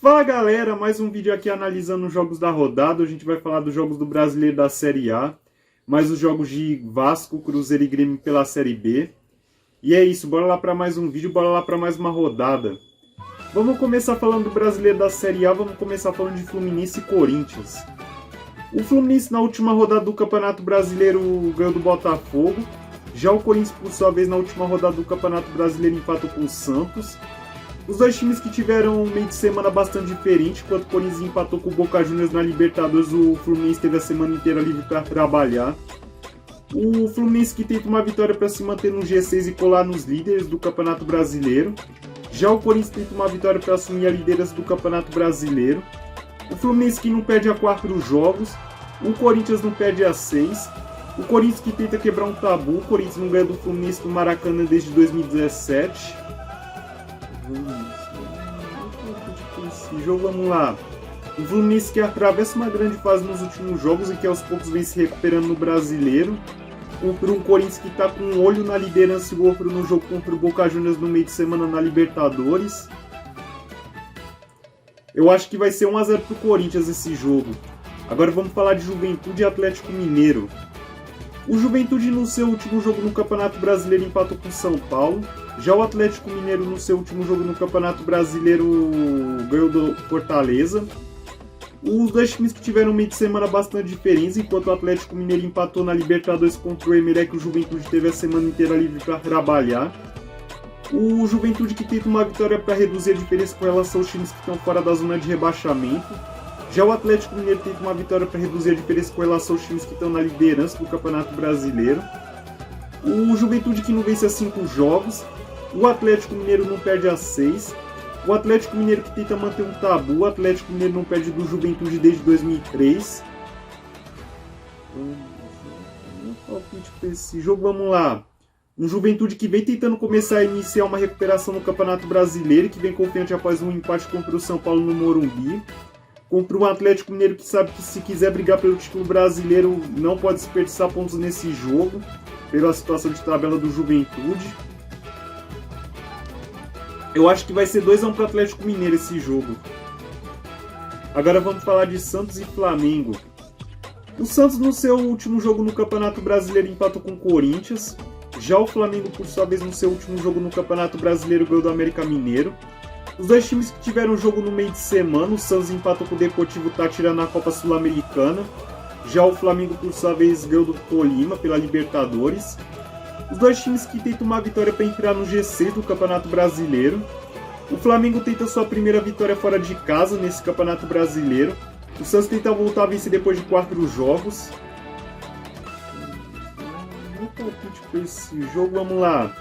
Fala galera, mais um vídeo aqui analisando os jogos da rodada. A gente vai falar dos jogos do Brasileiro da Série A, mais os jogos de Vasco, Cruzeiro e Grêmio pela Série B. E é isso, bora lá para mais um vídeo, bora lá para mais uma rodada. Vamos começar falando do Brasileiro da Série A, vamos começar falando de Fluminense e Corinthians. O Fluminense na última rodada do Campeonato Brasileiro ganhou do Botafogo. Já o Corinthians, por sua vez, na última rodada do Campeonato Brasileiro empatou com o Santos. Os dois times que tiveram um meio de semana bastante diferente, enquanto o Corinthians empatou com o Boca Juniors na Libertadores, o Fluminense teve a semana inteira livre para trabalhar. O Fluminense que tenta uma vitória para se manter no G6 e colar nos líderes do Campeonato Brasileiro. Já o Corinthians tenta uma vitória para assumir a liderança do Campeonato Brasileiro. O Fluminense que não perde a 4 jogos, o Corinthians não perde a 6. O Corinthians que tenta quebrar um tabu, o Corinthians não ganha do Fluminense no Maracanã desde 2017. Esse jogo, vamos lá. O Fluminense que atravessa uma grande fase nos últimos jogos e que aos poucos vem se recuperando no Brasileiro. Contra um Corinthians que está com um olho na liderança e o outro no jogo contra o Boca Juniors no meio de semana na Libertadores. Eu acho que vai ser 1-0 pro Corinthians esse jogo. Agora vamos falar de Juventude e Atlético Mineiro. O Juventude no seu último jogo no Campeonato Brasileiro empatou com o São Paulo. Já o Atlético Mineiro no seu último jogo no Campeonato Brasileiro ganhou do Fortaleza. Os dois times que tiveram um meio de semana bastante diferentes, enquanto o Atlético Mineiro empatou na Libertadores contra o Emelec, o Juventude teve a semana inteira livre para trabalhar. O Juventude que tenta uma vitória para reduzir a diferença com relação aos times que estão fora da zona de rebaixamento. Já o Atlético Mineiro tenta uma vitória para reduzir a diferença com relação aos times que estão na liderança do Campeonato Brasileiro. O Juventude que não vence a 5 jogos. O Atlético Mineiro não perde a 6. O Atlético Mineiro que tenta manter um tabu. O Atlético Mineiro não perde do Juventude desde 2003. Palpite para esse jogo, vamos lá. Um Juventude que vem tentando começar a iniciar uma recuperação no Campeonato Brasileiro, que vem confiante após um empate contra o São Paulo no Morumbi. Contra um Atlético Mineiro que sabe que se quiser brigar pelo título brasileiro não pode desperdiçar pontos nesse jogo, pela situação de tabela do Juventude. Eu acho que vai ser 2-1 para o Atlético Mineiro esse jogo. Agora vamos falar de Santos e Flamengo. O Santos no seu último jogo no Campeonato Brasileiro empatou com o Corinthians. Já o Flamengo, por sua vez, no seu último jogo no Campeonato Brasileiro ganhou do América Mineiro. Os dois times que tiveram jogo no meio de semana, o Santos empatou com o Deportivo Táchira na Copa Sul-Americana. Já o Flamengo, por sua vez, ganhou do Tolima pela Libertadores. Os dois times que tentam uma vitória para entrar no G6 do Campeonato Brasileiro. O Flamengo tenta sua primeira vitória fora de casa nesse Campeonato Brasileiro. O Santos tenta voltar a vencer depois de 4 jogos. Vou palpite para esse jogo, vamos lá.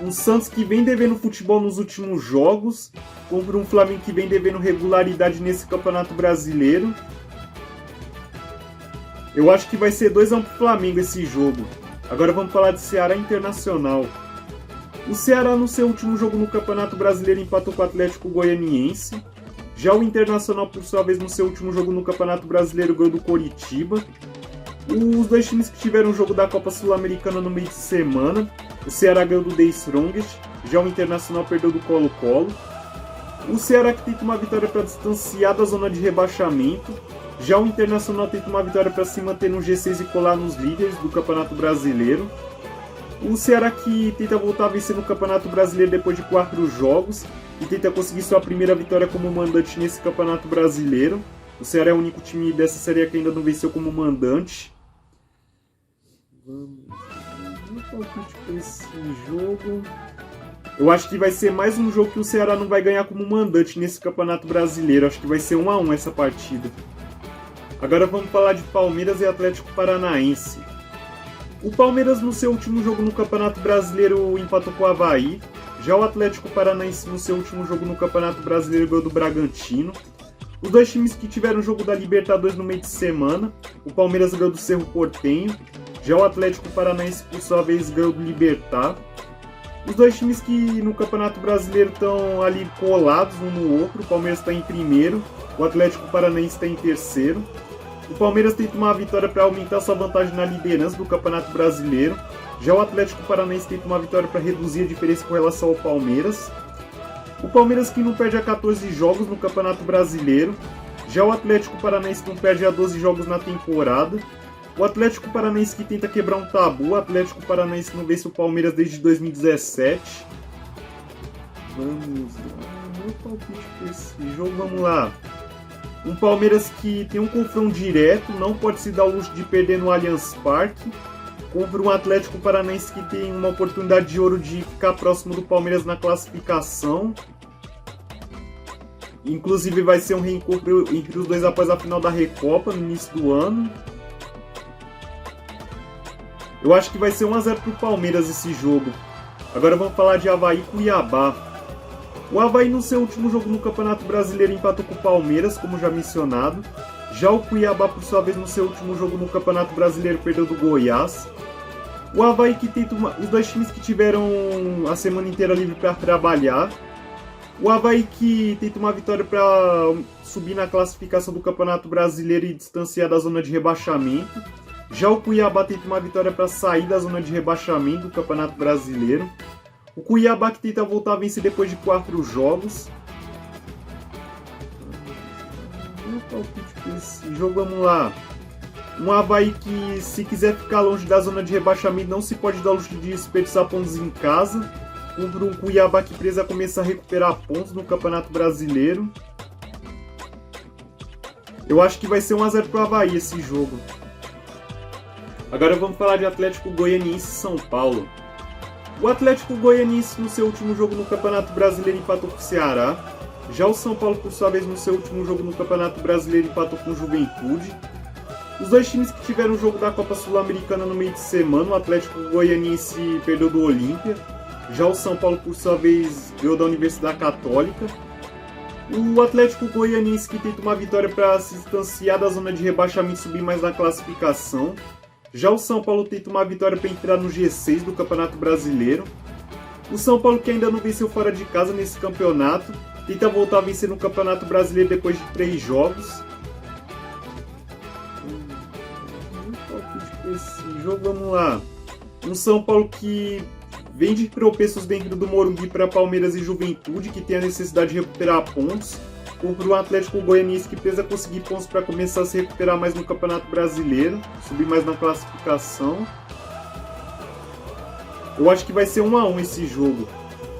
Um Santos que vem devendo futebol nos últimos jogos, contra um Flamengo que vem devendo regularidade nesse Campeonato Brasileiro. Eu acho que vai ser 2-1 pro Flamengo esse jogo. Agora vamos falar de Ceará Internacional. O Ceará no seu último jogo no Campeonato Brasileiro empatou com o Atlético Goianiense. Já o Internacional, por sua vez, no seu último jogo no Campeonato Brasileiro ganhou do Coritiba. Os dois times que tiveram o jogo da Copa Sul-Americana no meio de semana. O Ceará ganhou do The Strongest, já o Internacional perdeu do Colo-Colo. O Ceará que tenta uma vitória para distanciar da zona de rebaixamento. Já o Internacional tenta uma vitória para se manter no G6 e colar nos líderes do Campeonato Brasileiro. O Ceará que tenta voltar a vencer no Campeonato Brasileiro depois de 4 jogos e tenta conseguir sua primeira vitória como mandante nesse Campeonato Brasileiro. O Ceará é o único time dessa série que ainda não venceu como mandante. Vamos palpite para esse jogo. Eu acho que vai ser mais um jogo que o Ceará não vai ganhar como mandante nesse Campeonato Brasileiro. Acho que vai ser 1-1 essa partida. Agora vamos falar de Palmeiras e Atlético Paranaense. O Palmeiras no seu último jogo no Campeonato Brasileiro empatou com o Avaí. Já o Atlético Paranaense no seu último jogo no Campeonato Brasileiro ganhou do Bragantino. Os dois times que tiveram o jogo da Libertadores no meio de semana. O Palmeiras ganhou do Cerro Porteño. Já o Atlético Paranaense, por sua vez, ganhou do Libertad. Os dois times que no Campeonato Brasileiro estão ali colados um no outro. O Palmeiras está em primeiro, o Atlético Paranaense está em terceiro. O Palmeiras tenta uma vitória para aumentar sua vantagem na liderança do Campeonato Brasileiro. Já o Atlético Paranaense tenta uma vitória para reduzir a diferença com relação ao Palmeiras. O Palmeiras que não perde há 14 jogos no Campeonato Brasileiro. Já o Atlético Paranaense que não perde há 12 jogos na temporada. O Atlético Paranaense que tenta quebrar um tabu. O Atlético Paranaense que não vence o Palmeiras desde 2017. Vamos lá. Meu palpite para esse jogo, vamos lá. Um Palmeiras que tem um confronto direto, não pode se dar o luxo de perder no Allianz Parque. Contra um Atlético Paranaense que tem uma oportunidade de ouro de ficar próximo do Palmeiras na classificação. Inclusive vai ser um reencontro entre os dois após a final da Recopa no início do ano. Eu acho que vai ser 1-0 para o Palmeiras esse jogo. Agora vamos falar de Avaí e Cuiabá. O Avaí no seu último jogo no Campeonato Brasileiro empatou com o Palmeiras, como já mencionado. Já o Cuiabá, por sua vez, no seu último jogo no Campeonato Brasileiro perdeu do Goiás. O Avaí que tenta os dois times que tiveram a semana inteira livre para trabalhar. O Avaí que tenta uma vitória para subir na classificação do Campeonato Brasileiro e distanciar da zona de rebaixamento. Já o Cuiabá tenta uma vitória para sair da zona de rebaixamento do Campeonato Brasileiro. O Cuiabá que tenta voltar a vencer depois de 4 jogos. Meu palpite para esse jogo, vamos lá. Um Avaí que, se quiser ficar longe da zona de rebaixamento, não se pode dar o luxo de desperdiçar pontos em casa. Contra um Cuiabá que precisa começar a recuperar pontos no Campeonato Brasileiro. Eu acho que vai ser 1-0 para o Avaí esse jogo. Agora vamos falar de Atlético Goianiense e São Paulo. O Atlético Goianiense no seu último jogo no Campeonato Brasileiro empatou com o Ceará. Já o São Paulo, por sua vez, no seu último jogo no Campeonato Brasileiro empatou com o Juventude. Os dois times que tiveram o jogo da Copa Sul-Americana no meio de semana, o Atlético Goianiense perdeu do Olímpia. Já o São Paulo, por sua vez, ganhou da Universidade Católica. O Atlético Goianiense que tenta uma vitória para se distanciar da zona de rebaixamento e subir mais na classificação. Já o São Paulo tenta uma vitória para entrar no G6 do Campeonato Brasileiro. O São Paulo, que ainda não venceu fora de casa nesse campeonato, tenta voltar a vencer no Campeonato Brasileiro depois de 3 jogos. Esse jogo, vamos lá. Um São Paulo que vem de tropeços dentro do Morumbi para Palmeiras e Juventude, que tem a necessidade de recuperar pontos. Contra o Atlético Goianiense que precisa conseguir pontos para começar a se recuperar mais no Campeonato Brasileiro, subir mais na classificação. Eu acho que vai ser 1-1 esse jogo.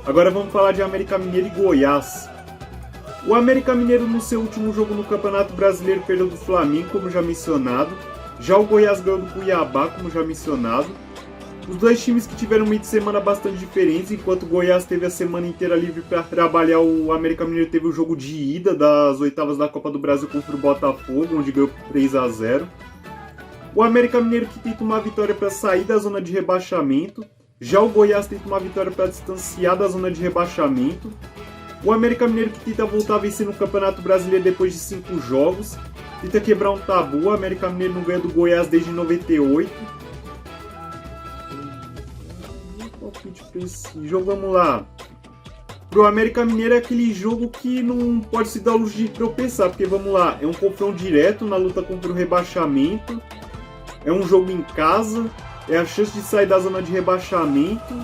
Agora vamos falar de América Mineiro e Goiás. O América Mineiro no seu último jogo no Campeonato Brasileiro perdeu do Flamengo, como já mencionado. Já o Goiás ganhou do Cuiabá, como já mencionado. Os dois times que tiveram um meio de semana bastante diferentes, enquanto o Goiás teve a semana inteira livre para trabalhar, o América Mineiro teve o jogo de ida das oitavas da Copa do Brasil contra o Botafogo, onde ganhou 3-0. O América Mineiro que tenta uma vitória para sair da zona de rebaixamento, já o Goiás tenta uma vitória para distanciar da zona de rebaixamento. O América Mineiro que tenta voltar a vencer no Campeonato Brasileiro depois de 5 jogos, tenta quebrar um tabu. O América Mineiro não ganha do Goiás desde 98. Esse jogo, vamos lá. Pro América Mineiro é aquele jogo que não pode se dar o luxo de tropeçar, porque vamos lá, é um confronto direto na luta contra o rebaixamento, é um jogo em casa, é a chance de sair da zona de rebaixamento.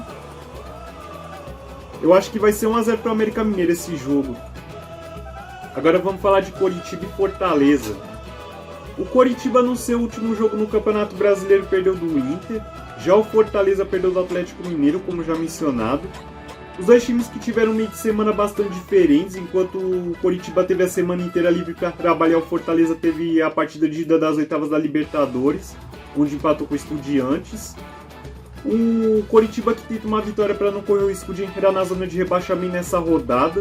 Eu acho que vai ser 1-0 pro América Mineiro esse jogo. Agora vamos falar de Coritiba e Fortaleza. O Coritiba no seu último jogo no Campeonato Brasileiro perdeu do Inter. Já o Fortaleza perdeu do Atlético Mineiro, como já mencionado. Os dois times que tiveram um meio de semana bastante diferentes, enquanto o Coritiba teve a semana inteira livre para trabalhar, o Fortaleza teve a partida de ida das oitavas da Libertadores, onde empatou com o Estudiantes. O Coritiba que tenta uma vitória para não correr o risco de entrar na zona de rebaixamento nessa rodada.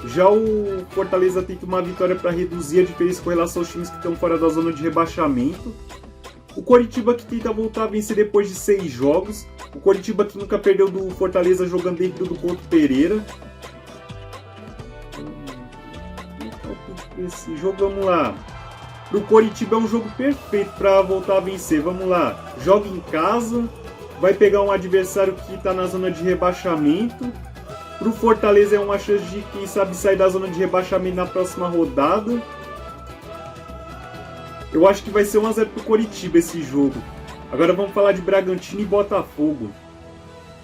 Já o Fortaleza tenta uma vitória para reduzir a diferença com relação aos times que estão fora da zona de rebaixamento. O Coritiba que tenta voltar a vencer depois de 6 jogos. O Coritiba que nunca perdeu do Fortaleza jogando dentro do Couto Pereira. Esse jogo, vamos lá. Pro Coritiba é um jogo perfeito para voltar a vencer. Vamos lá. Joga em casa. Vai pegar um adversário que está na zona de rebaixamento. Pro Fortaleza é uma chance de, quem sabe, sair da zona de rebaixamento na próxima rodada. Eu acho que vai ser 1-0 pro Coritiba esse jogo. Agora vamos falar de Bragantino e Botafogo.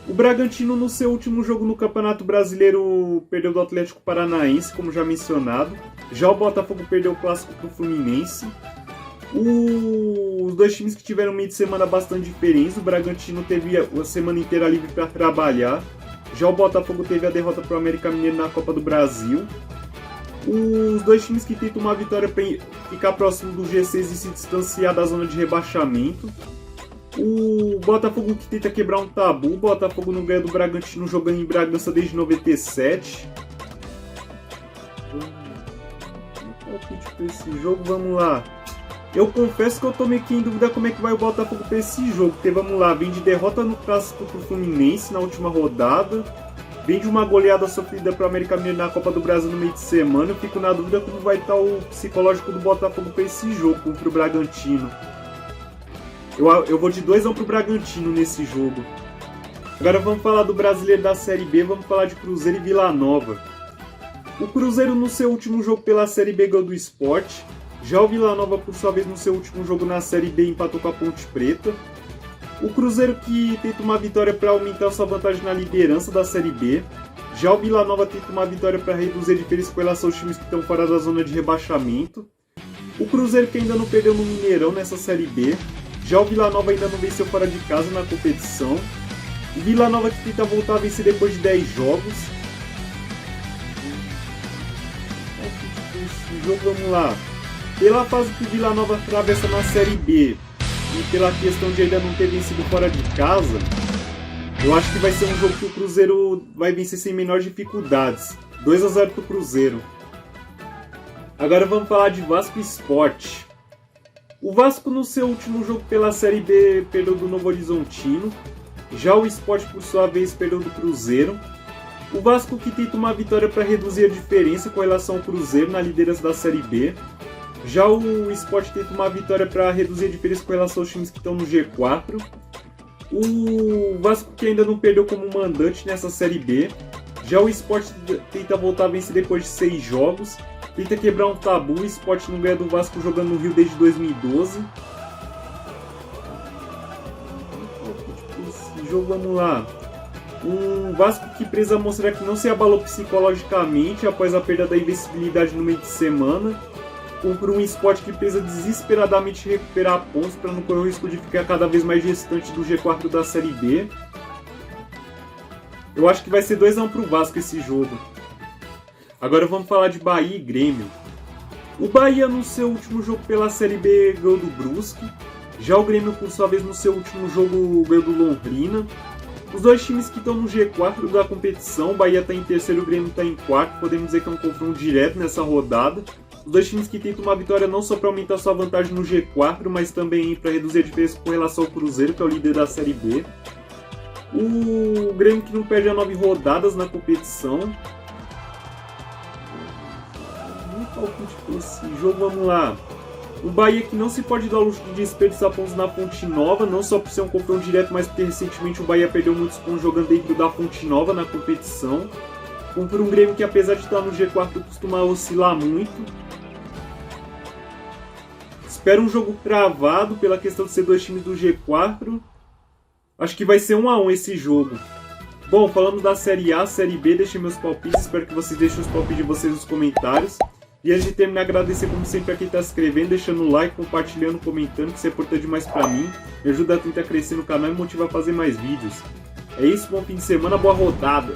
O Bragantino, no seu último jogo no Campeonato Brasileiro, perdeu do Atlético Paranaense, como já mencionado. Já o Botafogo perdeu o clássico para o Fluminense. Os dois times que tiveram meio de semana bastante diferentes. O Bragantino teve a semana inteira livre para trabalhar. Já o Botafogo teve a derrota para o América Mineiro na Copa do Brasil. Os dois times que tentam uma vitória para ficar próximo do G6 e se distanciar da zona de rebaixamento. O Botafogo que tenta quebrar um tabu. O Botafogo não ganha do Bragantino jogando em Bragança desde 97. Esse jogo, vamos lá. Eu confesso que eu tô meio que em dúvida como é que vai o Botafogo para esse jogo. Porque vamos lá, vem de derrota no clássico pro Fluminense na última rodada. Vem de uma goleada sofrida para o América Mineiro na Copa do Brasil no meio de semana. Eu fico na dúvida como vai estar o psicológico do Botafogo para esse jogo contra o Bragantino. Eu vou de 2-1 pro Bragantino nesse jogo. Agora vamos falar do Brasileiro da Série B, vamos falar de Cruzeiro e Vila Nova. O Cruzeiro no seu último jogo pela Série B ganhou do Sport. Já o Vila Nova, por sua vez, no seu último jogo na Série B empatou com a Ponte Preta. O Cruzeiro que tenta uma vitória para aumentar sua vantagem na liderança da Série B. Já o Vila Nova tenta uma vitória para reduzir a diferença com relação aos times que estão fora da zona de rebaixamento. O Cruzeiro que ainda não perdeu no Mineirão nessa Série B. Já o Vila Nova ainda não venceu fora de casa na competição. O Vila Nova que tenta voltar a vencer depois de 10 jogos. Esse jogo, vamos lá. Pela fase que o Vila Nova atravessa na Série B e pela questão de ainda não ter vencido fora de casa, eu acho que vai ser um jogo que o Cruzeiro vai vencer sem menores dificuldades. 2-0 pro Cruzeiro. Agora vamos falar de Vasco e Sport. O Vasco no seu último jogo pela Série B perdeu do Novo Horizontino. Já o Sport, por sua vez, perdeu do Cruzeiro. O Vasco que tenta uma vitória para reduzir a diferença com relação ao Cruzeiro na liderança da Série B. Já o Sport tenta uma vitória para reduzir a diferença com relação aos times que estão no G4. O Vasco que ainda não perdeu como mandante nessa Série B. Já o Sport tenta voltar a vencer depois de 6 jogos. Tenta quebrar um tabu. O Sport não ganha do Vasco jogando no Rio desde 2012. Esse jogo, vamos lá. Um Vasco que precisa mostrar que não se abalou psicologicamente após a perda da invencibilidade no meio de semana. Contra um Sport que precisa desesperadamente recuperar pontos para não correr o risco de ficar cada vez mais distante do G4 da Série B. Eu acho que vai ser 2-1 pro Vasco esse jogo. Agora vamos falar de Bahia e Grêmio. O Bahia no seu último jogo pela Série B ganhou do Brusque. Já o Grêmio, por sua vez, no seu último jogo ganhou do Londrina. Os dois times que estão no G4 da competição, o Bahia está em terceiro, o Grêmio está em quarto. Podemos dizer que é um confronto direto nessa rodada. Os dois times que tentam uma vitória não só para aumentar sua vantagem no G4, mas também para reduzir a diferença com relação ao Cruzeiro, que é o líder da Série B. O Grêmio que não perde a 9 rodadas na competição. Esse jogo, vamos lá. O Bahia que não se pode dar o luxo de desperdiçar pontos na Fonte Nova, não só por ser um confronto direto, mas porque recentemente o Bahia perdeu muitos pontos jogando dentro da Fonte Nova na competição. Por um Grêmio que, apesar de estar no G4, costuma oscilar muito. Espero um jogo travado pela questão de ser dois times do G4. Acho que vai ser 1-1 esse jogo. Bom, falando da Série A, Série B, deixem meus palpites. Espero que vocês deixem os palpites de vocês nos comentários. E antes de terminar, agradecer como sempre a quem está se inscrevendo, deixando o like, compartilhando, comentando, que isso é importante demais para mim. Me ajuda a tentar crescer no canal e me motiva a fazer mais vídeos. É isso, bom fim de semana, boa rodada!